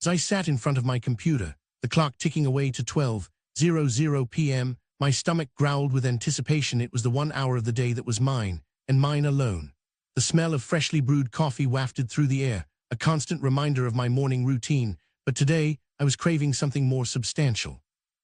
As I sat in front of my computer, the clock ticking away to 12:00 p.m., my stomach growled with anticipation. It was the 1 hour of the day that was mine, and mine alone. The smell of freshly brewed coffee wafted through the air, a constant reminder of my morning routine, but today I was craving something more substantial.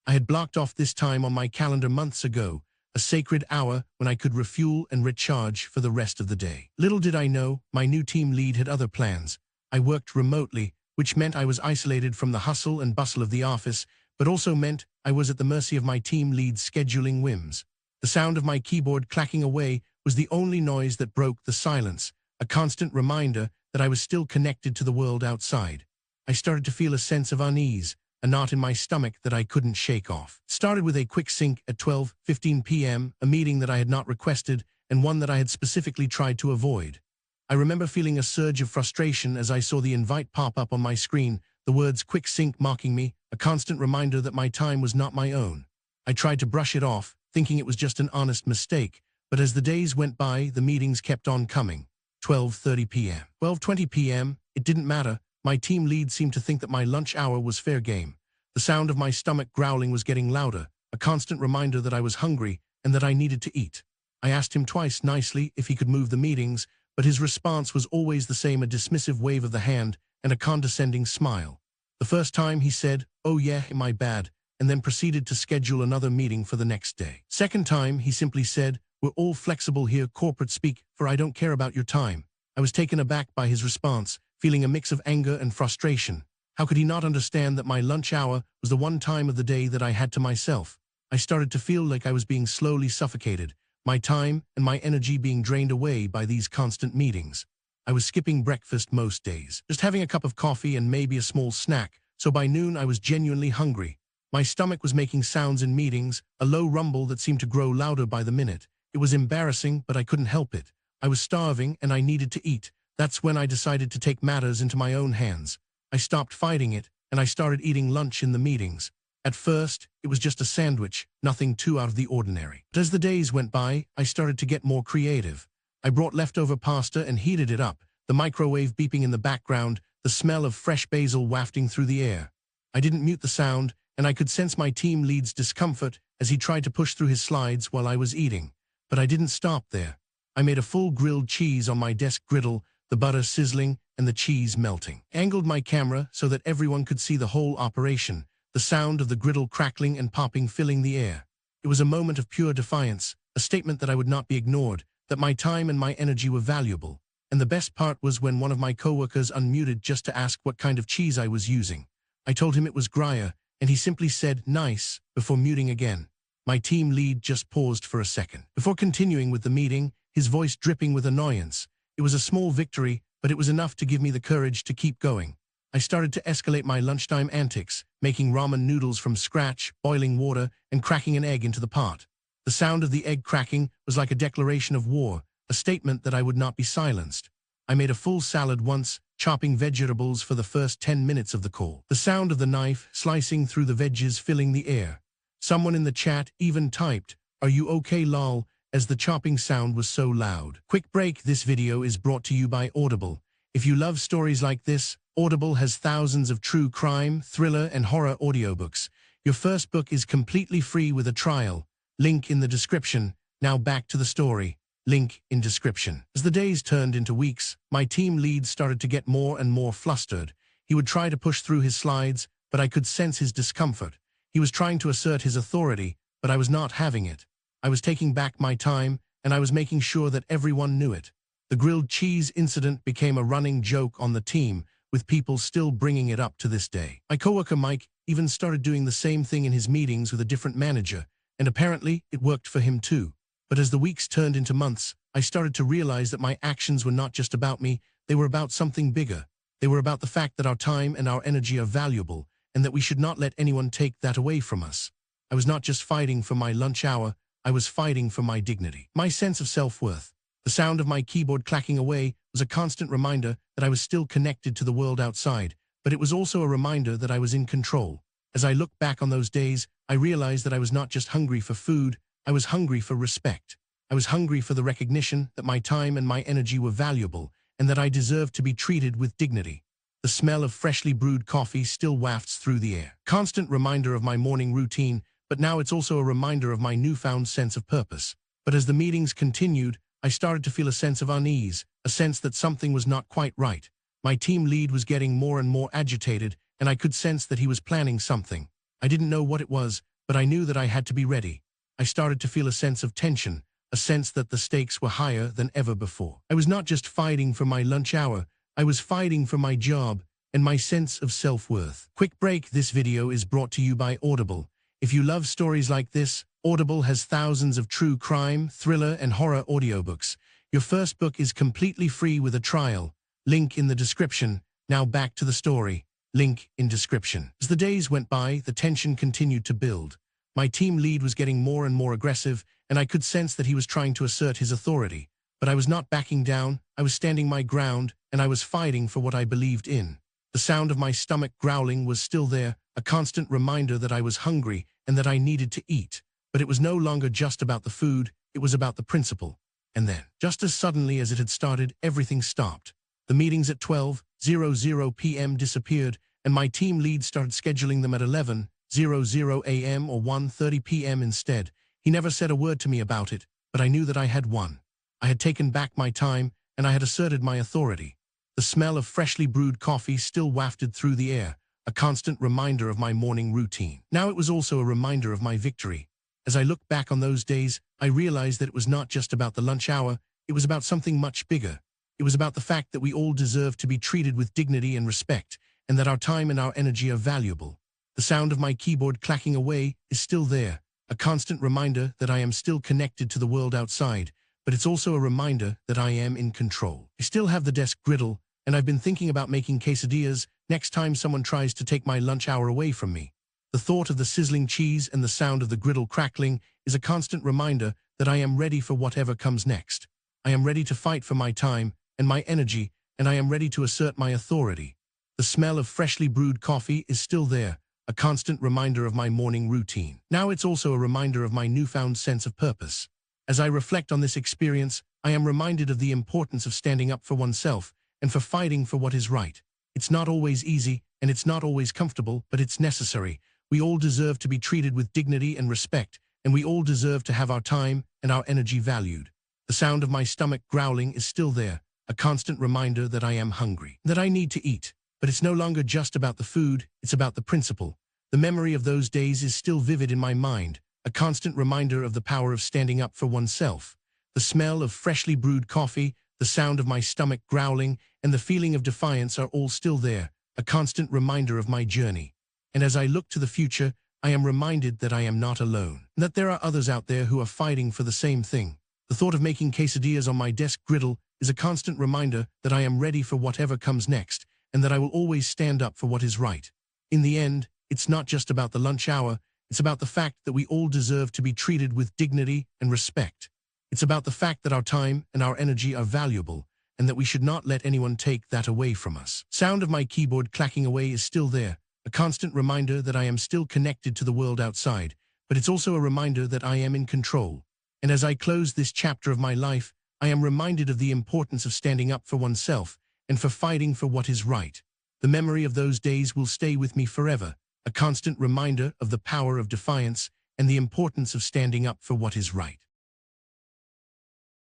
I had blocked off this time on my calendar months ago, a sacred hour when I could refuel and recharge for the rest of the day. Little did I know, my new team lead had other plans. I worked remotely, which meant I was isolated from the hustle and bustle of the office, but also meant I was at the mercy of my team lead's scheduling whims. The sound of my keyboard clacking away was the only noise that broke the silence, a constant reminder that I was still connected to the world outside. I started to feel a sense of unease, a knot in my stomach that I couldn't shake off. It started with a quick sync at 12:15 p.m., a meeting that I had not requested and one that I had specifically tried to avoid. I remember feeling a surge of frustration as I saw the invite pop up on my screen, the words "quick sync" mocking me, a constant reminder that my time was not my own. I tried to brush it off, thinking it was just an honest mistake, but as the days went by, the meetings kept on coming. 12:30 p.m. 12:20 p.m., it didn't matter. My team lead seemed to think that my lunch hour was fair game. The sound of my stomach growling was getting louder, a constant reminder that I was hungry and that I needed to eat. I asked him twice nicely if he could move the meetings, but his response was always the same, a dismissive wave of the hand and a condescending smile. The first time he said, "Oh yeah, my bad," and then proceeded to schedule another meeting for the next day. Second time, he simply said, "We're all flexible here, corporate speak, for I don't care about your time." I was taken aback by his response, feeling a mix of anger and frustration. How could he not understand that my lunch hour was the one time of the day that I had to myself? I started to feel like I was being slowly suffocated, my time and my energy being drained away by these constant meetings. I was skipping breakfast most days, just having a cup of coffee and maybe a small snack, so by noon I was genuinely hungry. My stomach was making sounds in meetings, a low rumble that seemed to grow louder by the minute. It was embarrassing, but I couldn't help it. I was starving and I needed to eat. That's when I decided to take matters into my own hands. I stopped fighting it, and I started eating lunch in the meetings. At first, it was just a sandwich, nothing too out of the ordinary. But as the days went by, I started to get more creative. I brought leftover pasta and heated it up, the microwave beeping in the background, the smell of fresh basil wafting through the air. I didn't mute the sound, and I could sense my team lead's discomfort as he tried to push through his slides while I was eating. But I didn't stop there. I made a full grilled cheese on my desk griddle, the butter sizzling and the cheese melting. I angled my camera so that everyone could see the whole operation, the sound of the griddle crackling and popping filling the air. It was a moment of pure defiance, a statement that I would not be ignored, that my time and my energy were valuable. And the best part was when one of my coworkers unmuted just to ask what kind of cheese I was using. I told him it was Gruyere, and he simply said, "Nice," before muting again. My team lead just paused for a second. Before continuing with the meeting, his voice dripping with annoyance. It was a small victory, but it was enough to give me the courage to keep going. I started to escalate my lunchtime antics, making ramen noodles from scratch, boiling water, and cracking an egg into the pot. The sound of the egg cracking was like a declaration of war, a statement that I would not be silenced. I made a full salad once, chopping vegetables for the first 10 minutes of the call. The sound of the knife slicing through the veggies filling the air. Someone in the chat even typed, "Are you okay, lol?" as the chopping sound was so loud. Quick break, this video is brought to you by Audible. If you love stories like this, Audible has thousands of true crime, thriller, and horror audiobooks. Your first book is completely free with a trial. Link in the description. Now back to the story. Link in description. As the days turned into weeks, my team lead started to get more and more flustered. He would try to push through his slides, but I could sense his discomfort. He was trying to assert his authority, but I was not having it. I was taking back my time, and I was making sure that everyone knew it. The grilled cheese incident became a running joke on the team, with people still bringing it up to this day. My coworker Mike even started doing the same thing in his meetings with a different manager, and apparently it worked for him too. But as the weeks turned into months, I started to realize that my actions were not just about me, they were about something bigger. They were about the fact that our time and our energy are valuable, and that we should not let anyone take that away from us. I was not just fighting for my lunch hour, I was fighting for my dignity, my sense of self-worth. The sound of my keyboard clacking away was a constant reminder that I was still connected to the world outside, but it was also a reminder that I was in control. As I look back on those days, I realized that I was not just hungry for food, I was hungry for respect. I was hungry for the recognition that my time and my energy were valuable, and that I deserved to be treated with dignity. The smell of freshly brewed coffee still wafts through the air. Constant reminder of my morning routine, but now it's also a reminder of my newfound sense of purpose. But as the meetings continued, I started to feel a sense of unease, a sense that something was not quite right. My team lead was getting more and more agitated, and I could sense that he was planning something. I didn't know what it was, but I knew that I had to be ready. I started to feel a sense of tension, a sense that the stakes were higher than ever before. I was not just fighting for my lunch hour, I was fighting for my job and my sense of self-worth. Quick break, this video is brought to you by Audible. If you love stories like this, Audible has thousands of true crime, thriller, and horror audiobooks. Your first book is completely free with a trial. Link in the description. Now back to the story. Link in description. As the days went by, the tension continued to build. My team lead was getting more and more aggressive, and I could sense that he was trying to assert his authority. But I was not backing down, I was standing my ground, and I was fighting for what I believed in. The sound of my stomach growling was still there, a constant reminder that I was hungry and that I needed to eat. But it was no longer just about the food, it was about the principle. And then, just as suddenly as it had started, everything stopped. The meetings at 12:00 p.m. disappeared, and my team lead started scheduling them at 11:00 a.m. or 1:30 p.m. instead. He never said a word to me about it, but I knew that I had won. I had taken back my time, and I had asserted my authority. The smell of freshly brewed coffee still wafted through the air, a constant reminder of my morning routine. Now it was also a reminder of my victory. As I looked back on those days, I realized that it was not just about the lunch hour, it was about something much bigger. It was about the fact that we all deserve to be treated with dignity and respect, and that our time and our energy are valuable. The sound of my keyboard clacking away is still there, a constant reminder that I am still connected to the world outside, but it's also a reminder that I am in control. I still have the desk griddle, and I've been thinking about making quesadillas next time someone tries to take my lunch hour away from me. The thought of the sizzling cheese and the sound of the griddle crackling is a constant reminder that I am ready for whatever comes next. I am ready to fight for my time and my energy, and I am ready to assert my authority. The smell of freshly brewed coffee is still there, a constant reminder of my morning routine. Now it's also a reminder of my newfound sense of purpose. As I reflect on this experience, I am reminded of the importance of standing up for oneself and for fighting for what is right. It's not always easy, and it's not always comfortable, but it's necessary. We all deserve to be treated with dignity and respect, and we all deserve to have our time and our energy valued. The sound of my stomach growling is still there, a constant reminder that I am hungry, that I need to eat. But it's no longer just about the food, it's about the principle. The memory of those days is still vivid in my mind, a constant reminder of the power of standing up for oneself. The smell of freshly brewed coffee, the sound of my stomach growling, and the feeling of defiance are all still there, a constant reminder of my journey. And as I look to the future, I am reminded that I am not alone, and that there are others out there who are fighting for the same thing. The thought of making quesadillas on my desk griddle is a constant reminder that I am ready for whatever comes next, and that I will always stand up for what is right. In the end, it's not just about the lunch hour, it's about the fact that we all deserve to be treated with dignity and respect. It's about the fact that our time and our energy are valuable, and that we should not let anyone take that away from us. Sound of my keyboard clacking away is still there, a constant reminder that I am still connected to the world outside, but it's also a reminder that I am in control. And as I close this chapter of my life, I am reminded of the importance of standing up for oneself and for fighting for what is right. The memory of those days will stay with me forever, a constant reminder of the power of defiance and the importance of standing up for what is right.